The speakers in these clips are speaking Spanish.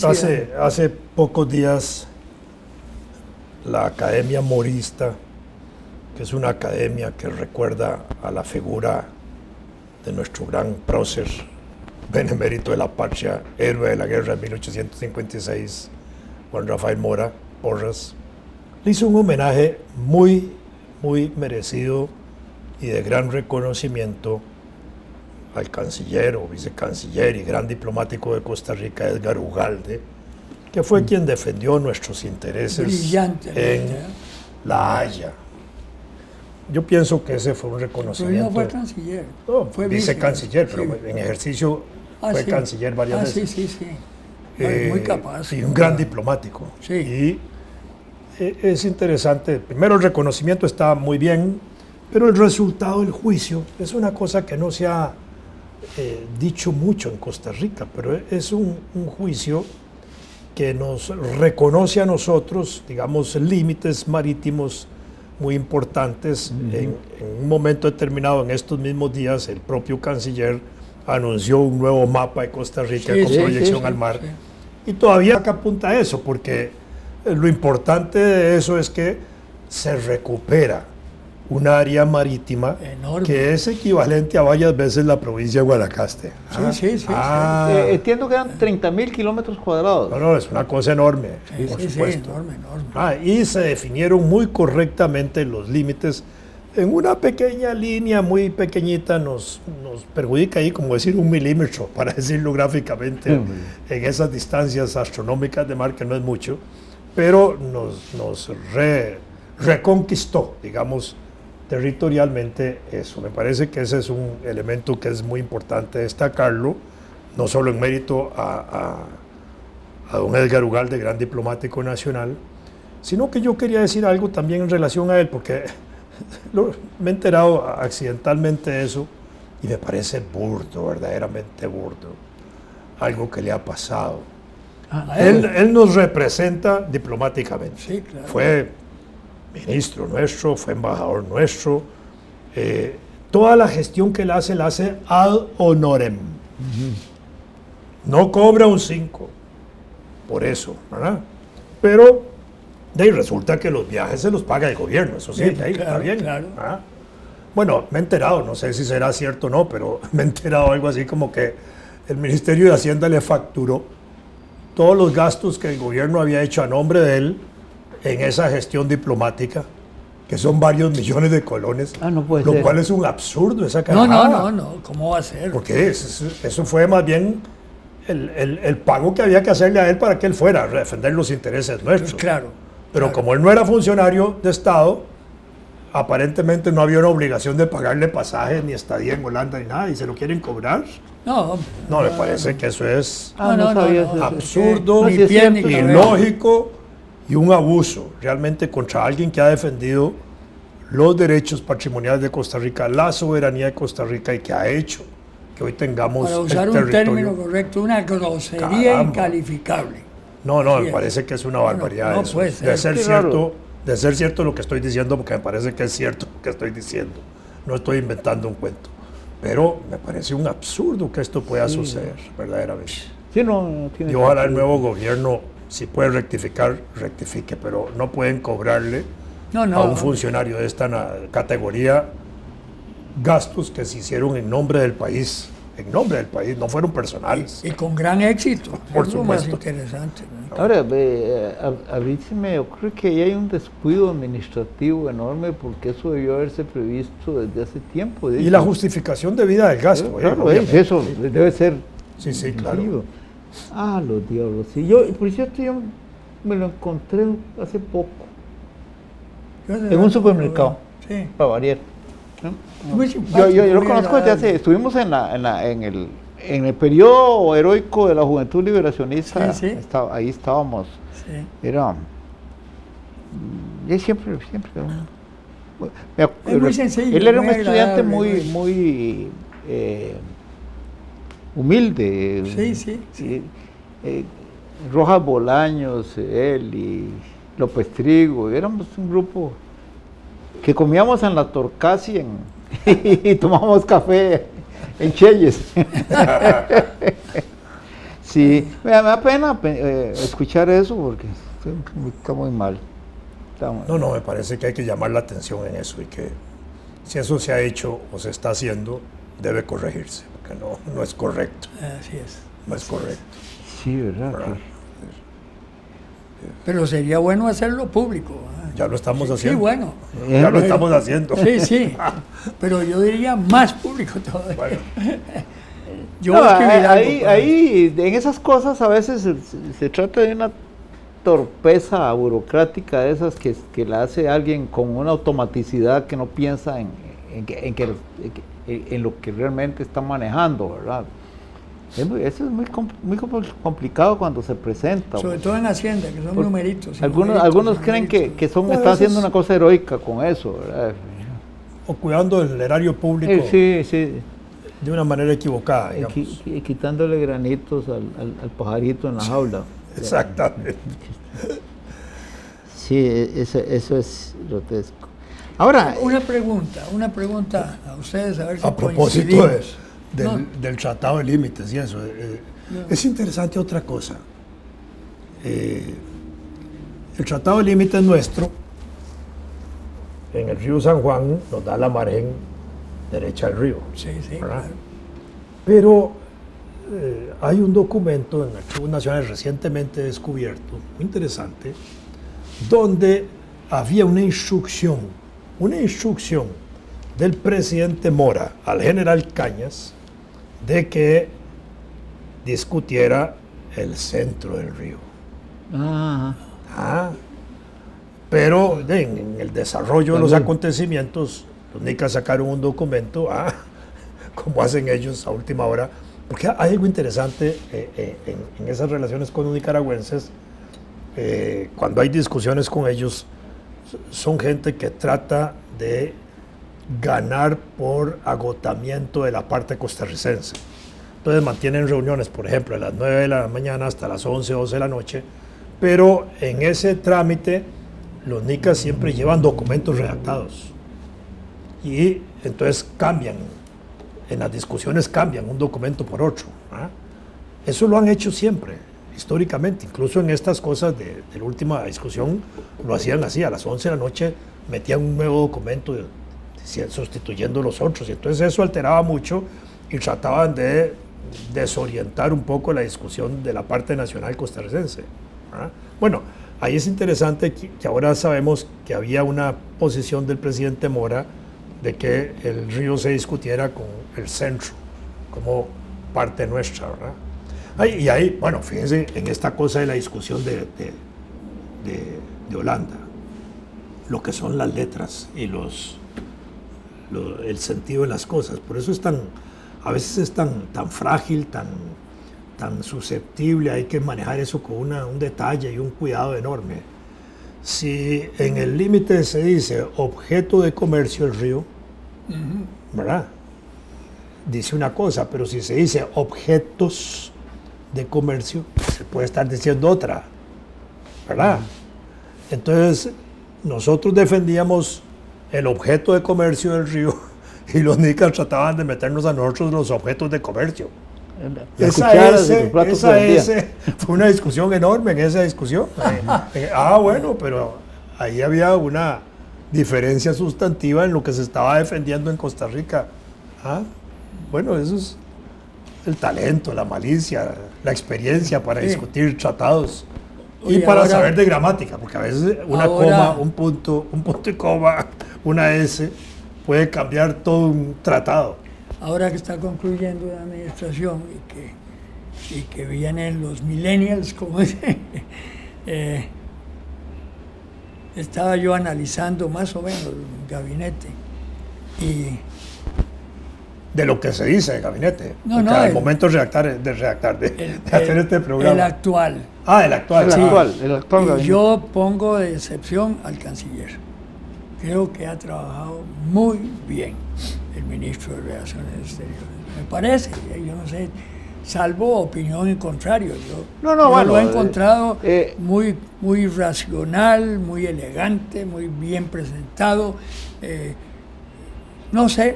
Hace pocos días la Academia Morista, que es una academia que recuerda a la figura de nuestro gran prócer, benemérito de la patria, héroe de la guerra de 1856, Juan Rafael Mora Porras, le hizo un homenaje muy merecido y de gran reconocimiento al canciller o vicecanciller y gran diplomático de Costa Rica, Edgar Ugalde, que fue quien defendió nuestros intereses en La Haya. Yo pienso que ese fue un reconocimiento. Pero no fue canciller. No, fue vicecanciller, sí. pero en ejercicio fue canciller varias veces. Sí. Muy capaz. Y un gran diplomático. Sí. Y es interesante. Primero, el reconocimiento está muy bien, pero el resultado del juicio es una cosa que no se ha dicho mucho en Costa Rica, pero es un juicio que nos reconoce a nosotros, digamos, límites marítimos muy importantes. En un momento determinado, en estos mismos días, el propio canciller anunció un nuevo mapa de Costa Rica con proyección al mar. Y todavía acá apunta a eso, porque lo importante de eso es que se recupera un área marítima enorme, que es equivalente a varias veces la provincia de Guanacaste. Sí. Entiendo que eran 30.000 kilómetros cuadrados. No, es una cosa enorme, por supuesto. Enorme. Y se definieron muy correctamente los límites. En una pequeña línea, muy pequeñita, nos perjudica ahí, como decir, 1 milímetro, para decirlo gráficamente, en esas distancias astronómicas de mar, que no es mucho, pero nos reconquistó, digamos, territorialmente eso. Me parece que ese es un elemento que es muy importante destacarlo, no solo en mérito a don Edgar Ugalde, gran diplomático nacional, sino que yo quería decir algo también en relación a él, porque me he enterado accidentalmente de eso y me parece burdo, verdaderamente burdo, algo que le ha pasado. Él nos representa diplomáticamente. Sí, claro. Fue ministro nuestro, fue embajador nuestro. Toda la gestión que él hace, la hace ad honorem. No cobra un 5 por eso, ¿verdad? Pero de ahí resulta que los viajes se los paga el gobierno, eso sí, de ahí claro, está bien. Claro. Bueno, me he enterado, no sé si será cierto o no, pero me he enterado algo así como que el Ministerio de Hacienda le facturó todos los gastos que el gobierno había hecho a nombre de él en esa gestión diplomática, que son varios millones de colones, no puede lo ser. cual es un absurdo esa carajada. No, ¿cómo va a ser? Porque eso fue más bien el pago que había que hacerle a él para que él fuera a defender los intereses nuestros. Pues claro. Pero como él no era funcionario de Estado, aparentemente no había una obligación de pagarle pasaje ni estadía en Holanda ni nada, y se lo quieren cobrar. No, me parece que eso es absurdo, ilógico y un abuso realmente contra alguien que ha defendido los derechos patrimoniales de Costa Rica, la soberanía de Costa Rica, y que ha hecho que hoy tengamos para usar un término correcto, una grosería incalificable. No, me parece que es una barbaridad. No eso. puede ser. De ser cierto lo que estoy diciendo, porque me parece que es cierto lo que estoy diciendo. No estoy inventando un cuento. Pero me parece un absurdo que esto pueda suceder, verdaderamente. Sí, no tiene y ojalá el nuevo gobierno, si puede rectificar, rectifique, pero no pueden cobrarle a un funcionario de esta categoría gastos que se hicieron en nombre del país. En nombre del país, no fueron personales. Y con gran éxito. Por es supuesto. Lo más interesante, ¿no? Ahora, a mí se me ocurre que ahí hay un descuido administrativo enorme, porque eso debió haberse previsto desde hace tiempo. Y la justificación debida del gasto. Claro, eso debe ser. Sí, claro. Los diablos. Sí, por cierto, yo me lo encontré hace poco. En un supermercado. Sí. Para variar. Yo lo conozco desde hace. Estuvimos en el periodo heroico de la Juventud Liberacionista. Sí. Ahí estábamos. Sí. Era. Siempre. Es muy sencillo. Él era un estudiante muy humilde. Sí. Rojas Bolaños, él y López Trigo, éramos un grupo que comíamos en la Torcasi y tomábamos café en Cheyes. Sí, me da pena escuchar eso porque está muy mal. No, me parece que hay que llamar la atención en eso y que si eso se ha hecho o se está haciendo, debe corregirse, porque no es correcto. Así es. No es correcto. Sí, ¿verdad? ¿Verdad? Pero sería bueno hacerlo público. Ya lo estamos Sí, haciendo. bueno. Ya lo estamos haciendo. Sí. Pero yo diría más público todavía. Bueno. Yo No, voy a escribir algo. ahí, en esas cosas a veces se trata de una torpeza burocrática de esas que la hace alguien con una automaticidad que no piensa en lo que realmente está manejando, ¿verdad? Eso es muy complicado cuando se presenta. Sobre todo en Hacienda, que son numeritos. Algunos creen que están haciendo una cosa heroica con eso, ¿verdad? O cuidando el erario público Sí. de una manera equivocada, digamos. Quitándole granitos al pajarito en la jaula. Exactamente. Sí, eso es grotesco. Ahora, Una pregunta a ustedes, a ver si A propósito coincidimos. del tratado de límites y eso, es interesante otra cosa. El tratado de límites nuestro, en el río San Juan, nos da la margen derecha del río. Sí, ¿verdad? claro. Pero hay un documento en Archivos Nacionales recientemente descubierto, muy interesante, donde había una instrucción del presidente Mora al general Cañas de que discutiera el centro del río. Pero en el desarrollo de los acontecimientos, los nicas sacaron un documento, como hacen ellos a última hora, porque hay algo interesante en esas relaciones con los nicaragüenses. Cuando hay discusiones con ellos, son gente que trata de ganar por agotamiento de la parte costarricense. Entonces mantienen reuniones, por ejemplo, a las 9 de la mañana hasta las 11 o 12 de la noche, pero en ese trámite los nicas siempre llevan documentos redactados y entonces cambian, en las discusiones cambian un documento por otro. Eso lo han hecho siempre, históricamente, incluso en estas cosas de la última discusión lo hacían así, a las 11 de la noche metían un nuevo documento sustituyendo los otros, y entonces eso alteraba mucho y trataban de desorientar un poco la discusión de la parte nacional costarricense. Bueno, ahí es interesante que ahora sabemos que había una posición del presidente Mora de que el río se discutiera con el centro como parte nuestra, ¿verdad? Y ahí, bueno, fíjense en esta cosa de la discusión de Holanda, lo que son las letras y el sentido de las cosas. Por eso a veces es tan frágil, tan susceptible, hay que manejar eso con un detalle y un cuidado enorme. Si en el límite se dice objeto de comercio el río, ¿verdad? Dice una cosa, pero si se dice objetos de comercio, se puede estar diciendo otra, ¿verdad? Entonces, nosotros defendíamos el objeto de comercio del río y los nicas trataban de meternos a nosotros los objetos de comercio. Esa fue una discusión enorme en esa discusión. Bueno, pero ahí había una diferencia sustantiva en lo que se estaba defendiendo en Costa Rica. Bueno, eso es el talento, la malicia, la experiencia para discutir tratados y para saber de gramática, porque a veces una coma, un punto y coma, una S puede cambiar todo un tratado. Ahora que está concluyendo la administración y que vienen los millennials, como dicen, estaba yo analizando más o menos el gabinete y de lo que se dice el gabinete. No, no. Al momento de hacer este programa. El actual. El actual. Sí. El actual gabinete. Yo pongo de excepción al canciller. Creo que ha trabajado muy bien el ministro de Relaciones Exteriores. Me parece, yo no sé, salvo opinión en contrario. Yo lo he encontrado muy racional, muy elegante, muy bien presentado. No sé,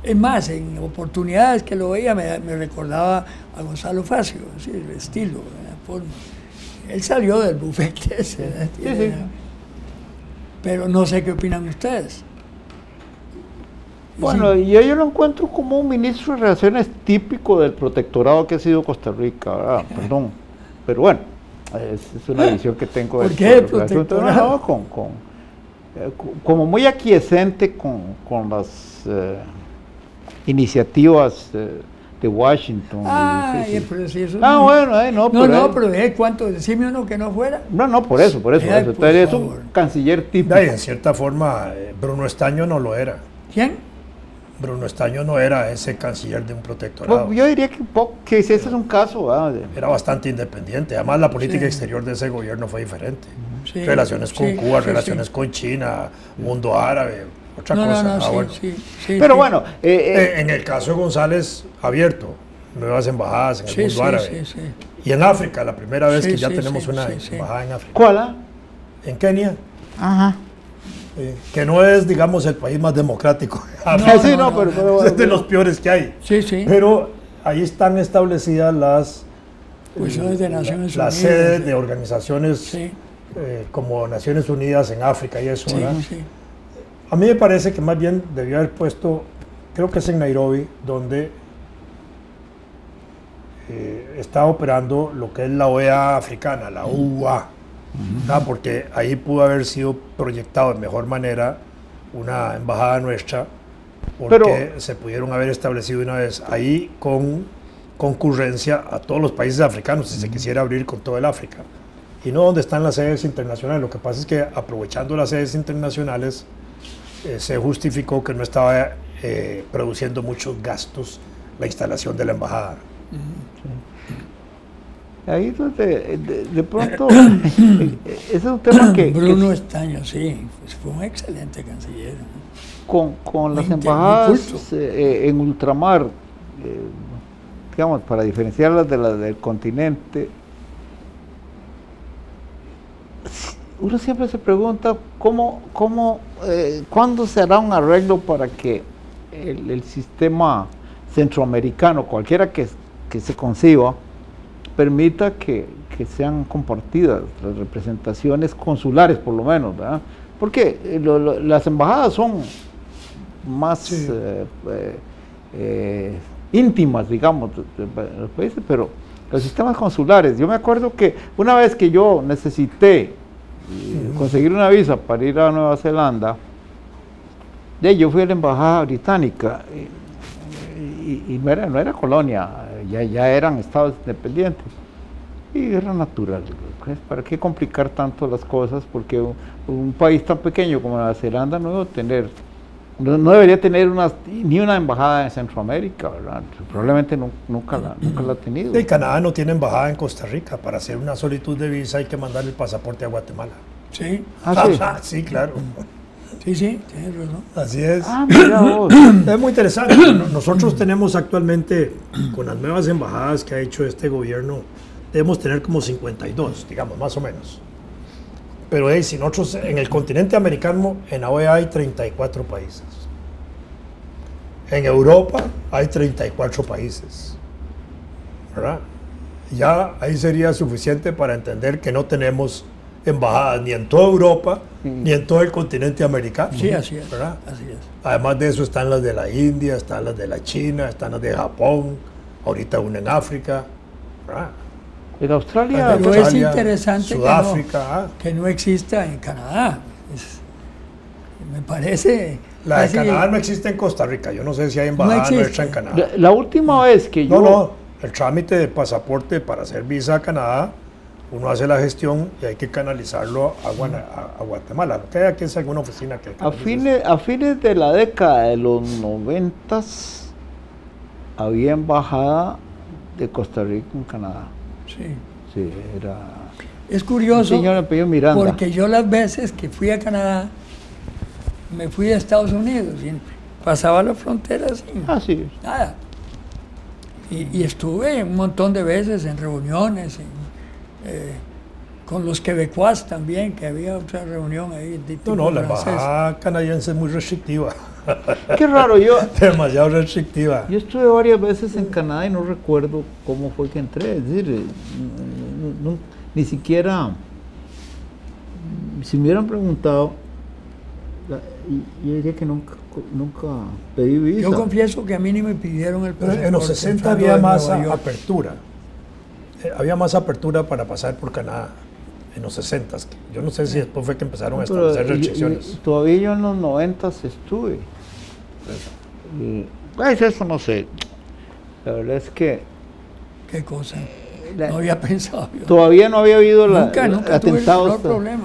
Es más, en oportunidades que lo veía me recordaba a Gonzalo Facio, así, el estilo, la forma. Él salió del bufete ese, Sí. pero no sé qué opinan ustedes. Bueno, Sí. yo lo encuentro como un ministro de Relaciones típico del protectorado que ha sido Costa Rica, ¿verdad? Perdón. Pero bueno, es una visión que tengo. ¿Por de qué sobre el asunto. protectorado? No, como muy aquiescente con las iniciativas de Washington. Ah, Sí. pero si eso Bueno, no, no, pero ¿cuánto? Decime uno que no fuera. No, por eso. Ay, por Entonces, es un favor. canciller típico. Y en cierta forma, Bruno Estaño no lo era. ¿Quién? Bruno Estaño no era ese canciller de un protectorado. Yo diría que ese es un caso, ¿verdad? Era bastante independiente. Además, la política Sí. exterior de ese gobierno fue diferente. Sí, Relaciones con sí, Cuba, sí, relaciones sí. con China, mundo árabe, otra No, cosa. no, sí, Bueno. sí, Pero sí. bueno, En el caso de González, abierto. Nuevas embajadas en el Sí, mundo sí, árabe. sí. Y en África, la primera vez Sí, que ya sí, tenemos sí, una sí, sí. embajada en África. ¿cuál? En Kenia, Ajá. que no es, digamos, el país más democrático. Pero Es de los peores que hay. Sí, sí. Pero ahí están establecidas Pues son de Naciones las Unidas. sedes de organizaciones Sí, como Naciones Unidas en África y eso, sí, ¿verdad? sí. A mí me parece que más bien debió haber puesto, creo que es en Nairobi, donde está operando lo que es la OEA africana, la UA, ¿verdad? Porque ahí pudo haber sido proyectado de mejor manera una embajada nuestra, porque se pudieron haber establecido una vez ahí con concurrencia a todos los países africanos, si se quisiera abrir con todo el África, y no donde están las sedes internacionales. Lo que pasa es que aprovechando las sedes internacionales, se justificó que no estaba produciendo muchos gastos la instalación de la embajada. Ahí es donde de pronto ese es un tema que Bruno Estaño, sí, pues fue un excelente canciller. con las Muy embajadas culto. en ultramar, digamos, para diferenciarlas de las del continente, uno siempre se pregunta cuándo se hará un arreglo para que el sistema centroamericano, cualquiera que se conciba, permita que sean compartidas las representaciones consulares, por lo menos, ¿verdad? Porque las embajadas son más Sí. íntimas, digamos, de los países, pero los sistemas consulares, yo me acuerdo que una vez que yo necesité conseguir una visa para ir a Nueva Zelanda, yo fui a la embajada británica y no era colonia, ya eran estados independientes. Y era natural, pues, ¿para qué complicar tanto las cosas? Porque un país tan pequeño como Nueva Zelanda no debería tener ni una embajada en Centroamérica, ¿verdad? Probablemente nunca la ha tenido. Y Canadá no tiene embajada en Costa Rica. Para hacer una solicitud de visa hay que mandar el pasaporte a Guatemala. Sí, Sí, claro. sí, tienes razón. Así es. Mira vos. Es muy interesante. Nosotros tenemos actualmente, con las nuevas embajadas que ha hecho este gobierno, debemos tener como 52, digamos, más o menos. Pero si nosotros en el continente americano, en la OEA hay 34 países. En Europa hay 34 países. ¿Verdad? Ya ahí sería suficiente para entender que no tenemos embajadas ni en toda Europa, ni en todo el continente americano. Sí, así es. ¿Verdad? Así es. Además de eso están las de la India, están las de la China, están las de Japón, ahorita una en África, ¿verdad? En Australia, Pero es Australia, interesante Sudáfrica, que no exista en Canadá. Me parece... la de casi- Canadá no existe en Costa Rica, yo no sé si hay embajada existe. nuestra en Canadá. la última vez que yo... No, el trámite de pasaporte para hacer visa a Canadá, uno hace la gestión y hay que canalizarlo a Guatemala. ¿No hay aquí alguna oficina que A fines de la década de los 90 había embajada de Costa Rica en Canadá. Sí. Sí, era... Es curioso Un señor de apellido Miranda. porque yo las veces que fui a Canadá, me fui a Estados Unidos y pasaba la frontera sin Sí. nada. Y estuve un montón de veces en reuniones, con los quebecuas también, que había otra reunión ahí de tipo No, la francés. embajada canadiense es muy restrictiva. Qué raro, yo Demasiado restrictiva. estuve varias veces en Canadá y no recuerdo cómo fue que entré. Es decir, ni siquiera, si me hubieran preguntado, yo diría que nunca pedí visa. Yo confieso que a mí ni me pidieron el Pero pasaporte. en los 60 entrando había de más Nueva York. apertura. Había más apertura para pasar por Canadá en los 60. Yo no sé si después fue que empezaron a Pero establecer restricciones. todavía yo en los 90 estuve. Eso no sé. La verdad es que ¿Qué cosa? No había pensado yo. todavía no había habido Nunca tuve el atentados. menor problema.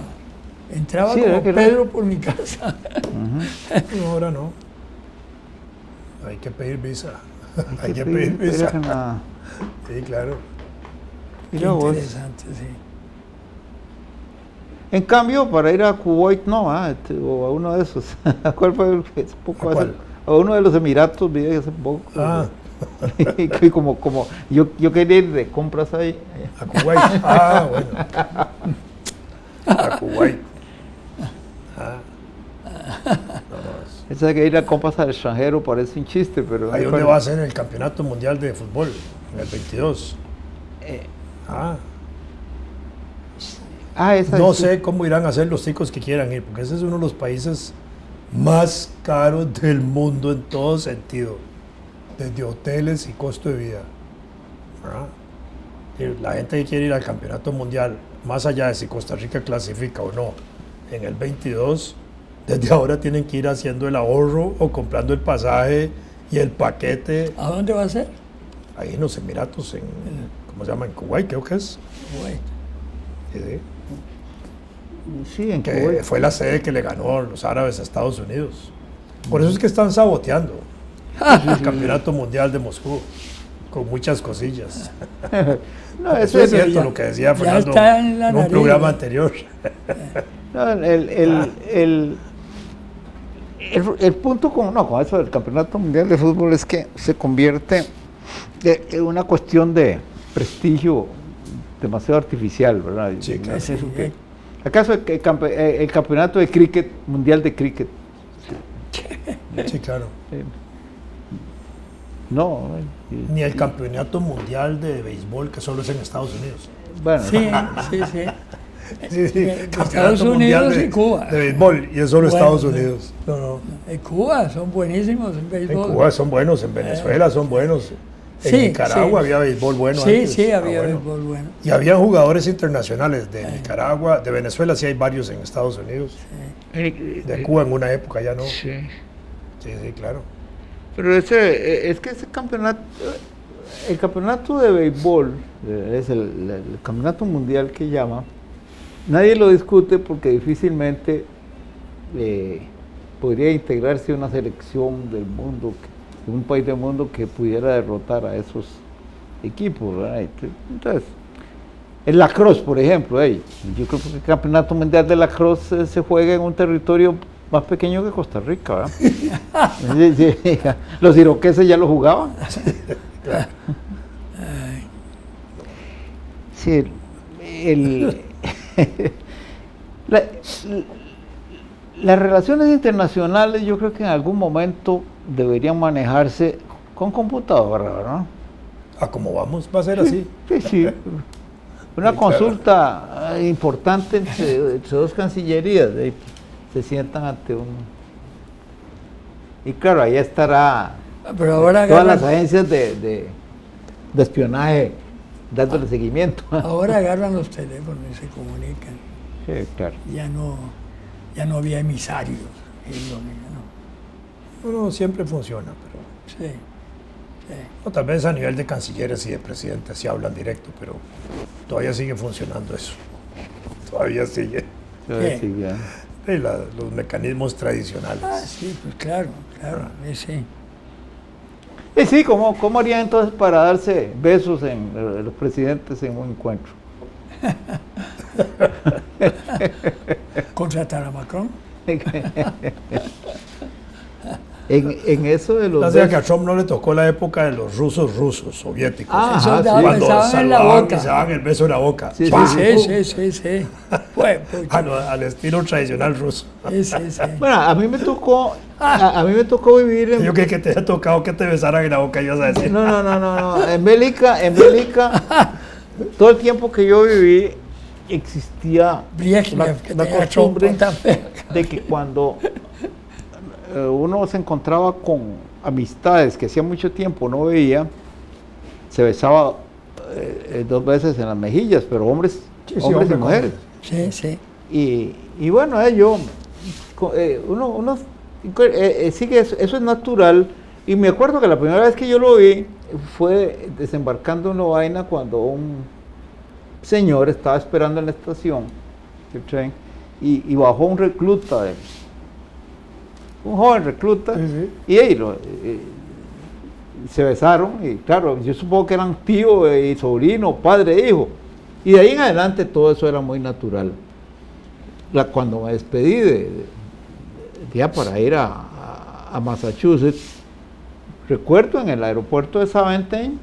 Entraba Sí, como ¿verdad que no? Pedro por mi casa. No, ahora no. Hay que pedir visa. Hay que pedir visa. Sí, claro. Qué Mira vos. interesante, sí. En cambio, para ir a Kuwait no, o a uno de esos. ¿A cuál fue? Hace poco, ¿A cuál? a uno de los Emiratos, vi hace poco. Ah, Y como yo quería ir de compras ahí. a Kuwait. Ah, bueno. A Kuwait. Ah. No, Esa que ir a compras al extranjero parece un chiste, pero... ahí donde va a ser el Campeonato Mundial de Fútbol, en el 22. esa No es- sé cómo irán a ser los chicos que quieran ir, porque ese es uno de los países más caros del mundo en todo sentido, desde hoteles y costo de vida. ¿Verdad? Y la gente que quiere ir al Campeonato Mundial, más allá de si Costa Rica clasifica o no, en el 22, desde ahora tienen que ir haciendo el ahorro o comprando el pasaje y el paquete ¿A dónde va a ser? ahí en los Emiratos, ¿cómo se llama? En Kuwait, creo que es. Kuwait. Sí, sí. Sí, en Que Kuwait. fue la sede que le ganó los árabes a Estados Unidos. Por eso es que están saboteando el Campeonato Mundial de Moscú, con muchas cosillas. No, Eso ese es cierto ya- lo que decía ya Fernando está en la en un nariz, programa ¿no? anterior. no, el punto con eso del Campeonato Mundial de Fútbol es que se convierte en una cuestión de prestigio demasiado artificial, ¿verdad? Sí, claro. Es eso que- ¿Acaso el Campeonato de Cricket, Mundial de Cricket? Sí, claro. No. Ni el Campeonato Mundial de Béisbol, que solo es en Estados Unidos. Bueno, Sí, sí, sí. Sí, sí. Estados Unidos y Cuba. de béisbol, y es solo Bueno, Estados sí. Unidos. No, no. En Cuba son buenísimos en En béisbol. Cuba son buenos, en Venezuela son buenos. En Sí, Nicaragua sí. había béisbol bueno Sí, antes. sí, Ah, había bueno. béisbol bueno. Y había jugadores internacionales de Nicaragua, de Venezuela sí hay varios en Estados Unidos. De Cuba en una época ya no. Sí. Sí, sí, claro. Pero es que ese campeonato, el campeonato de béisbol, es el campeonato mundial que llama, nadie lo discute porque difícilmente podría integrarse una selección del mundo, de un país del mundo que pudiera derrotar a esos equipos, ¿verdad? Entonces, el lacrosse, por ejemplo, yo creo que el campeonato mundial de lacrosse se juega en un territorio más pequeño que Costa Rica, ¿verdad? Sí, sí. Los iroqueses ya lo jugaban. Sí, las relaciones internacionales yo creo que en algún momento deberían manejarse con computadora, ¿verdad? A como vamos, va a ser así. Sí, sí. Una Sí, claro. consulta importante entre dos cancillerías, se sientan ante un... Y claro, ahí estará Pero ahora todas las agarran, agencias de espionaje dándole seguimiento. ahora agarran los teléfonos y se comunican. Sí, claro. Ya no había emisarios. Y no. Bueno, siempre funciona, pero Sí, sí. no, tal vez a nivel de cancilleres y de presidentes sí hablan directo, pero todavía sigue funcionando eso. Todavía sigue. Sí, ya. Los mecanismos tradicionales. Ah, sí, pues claro, sí. Y sí, ¿cómo harían entonces para darse besos en los presidentes en un encuentro? Contratar a Macron. En eso de los Lástima que a besos. Trump no le tocó la época de los rusos soviéticos. Ah, Eso ajá, daba- sí. Cuando besaban en la saludaban boca. y se daban el beso en la boca. Sí, ¡Pah! Sí. Fue, Al estilo tradicional ruso. sí. Bueno, a mí me tocó, a mí me tocó vivir en... Yo creí que te había tocado que te besaran en la boca, ibas a decir. No. En Bélgica, todo el tiempo que yo viví, existía Brezhnev, que la tenía costumbre trompa tan fea. de que cuando uno se encontraba con amistades que hacía mucho tiempo no veía, se besaba 2 veces en las mejillas, pero hombres, Sí, sí, hombres y hombre con mujeres. Sí. Y bueno, sigue eso es natural. Y me acuerdo que la primera vez que yo lo vi fue desembarcando en Lovaina cuando un señor estaba esperando en la estación del tren y bajó un recluta, un joven recluta, Sí. y se besaron. Y claro, yo supongo que eran tío y sobrino, padre e hijo. Y de ahí en adelante todo eso era muy natural. Cuando me despedí ya para ir a Massachusetts, recuerdo en el aeropuerto de Zaventem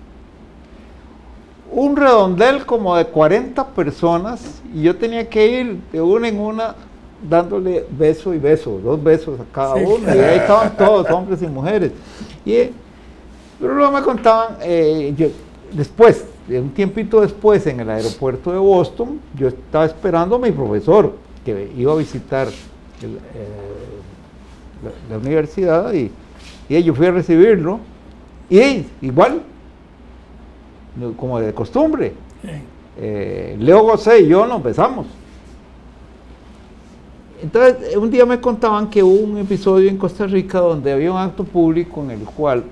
un redondel como de 40 personas y yo tenía que ir de una en una dándole beso y beso, 2 besos a cada Sí. uno, y ahí estaban todos, hombres y mujeres. Pero luego me contaban, después, un tiempito después, en el aeropuerto de Boston, yo estaba esperando a mi profesor, que iba a visitar la universidad, y yo fui a recibirlo, y igual, como de costumbre, Leo Gosé y yo nos besamos. Entonces, un día me contaban que hubo un episodio en Costa Rica donde había un acto público en el cual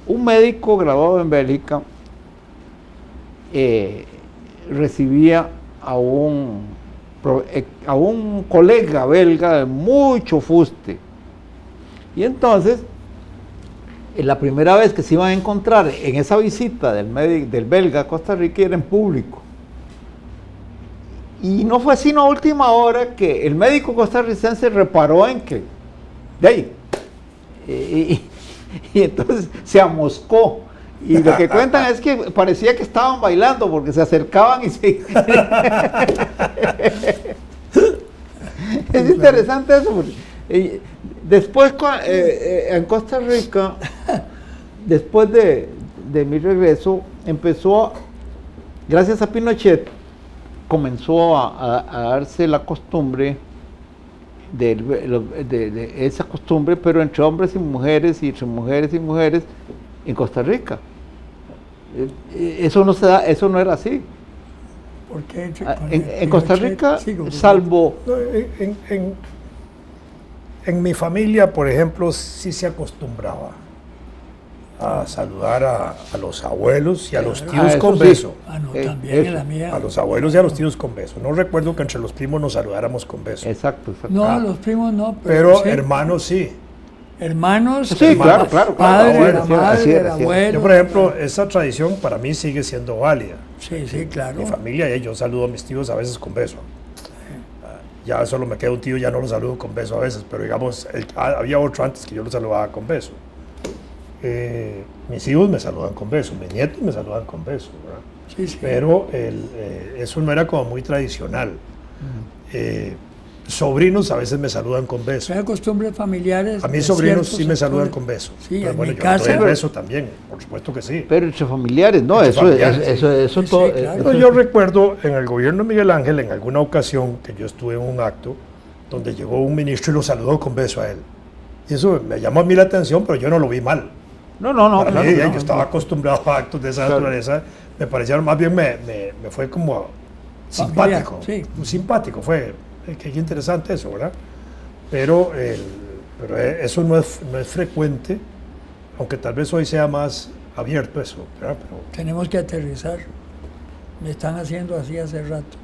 un médico graduado en Bélgica recibía a un colega belga de mucho fuste. Y entonces, la primera vez que se iban a encontrar en esa visita del belga a Costa Rica era en público. Y no fue sino a última hora que el médico costarricense reparó en que, y entonces se amoscó. Y lo que cuentan es que parecía que estaban bailando porque se acercaban y se... Es interesante eso. Porque, después, en Costa Rica, después de mi regreso, gracias a Pinochet, comenzó a darse la costumbre de esa costumbre, pero entre hombres y mujeres, y entre mujeres y mujeres en Costa Rica. Eso no se da, eso no era así. Porque En Costa Rica, salvo... No, en mi familia, por ejemplo, sí se acostumbraba a saludar a los abuelos y a los tíos con sí. beso. no, eso, también en la mía. A los abuelos y a los tíos con beso. No recuerdo que entre los primos nos saludáramos con beso. Exacto. No, los primos no. Pero sí. hermanos sí. Hermanos, Sí, hermanos, claro. padre, Bueno, la sí, madre, así el era. abuelo. Yo, por ejemplo, esa tradición para mí sigue siendo válida. Sí, claro. Mi familia, yo saludo a mis tíos a veces con beso. Ya solo me queda un tío, ya no lo saludo con beso a veces, pero digamos, había otro antes que yo lo saludaba con beso. Mis hijos me saludan con beso, mis nietos me saludan con beso, ¿verdad? Sí. Pero eso no era como muy tradicional. Sobrinos a veces me saludan con beso. Son costumbres familiares. A mis de sobrinos ciertos sí me saludan sectores. con beso. Sí, Pero en bueno, mi yo casa. doy el beso también, por supuesto que sí. Pero entre familiares, no, Entre eso, familiares, eso sí. todo. Sí, claro. Pero yo recuerdo en el gobierno de Miguel Ángel, en alguna ocasión que yo estuve en un acto donde llegó un ministro y lo saludó con beso a él. Y eso me llamó a mí la atención, pero yo no lo vi mal. No, Para claro, mí, no. yo estaba acostumbrado a actos de esa Claro. naturaleza. Me parecieron, más bien me fue como simpático. sí. Simpático fue. Qué interesante eso, ¿verdad? Pero eso no es frecuente, aunque tal vez hoy sea más abierto eso, ¿verdad? Pero Tenemos que aterrizar. Me están haciendo así hace rato.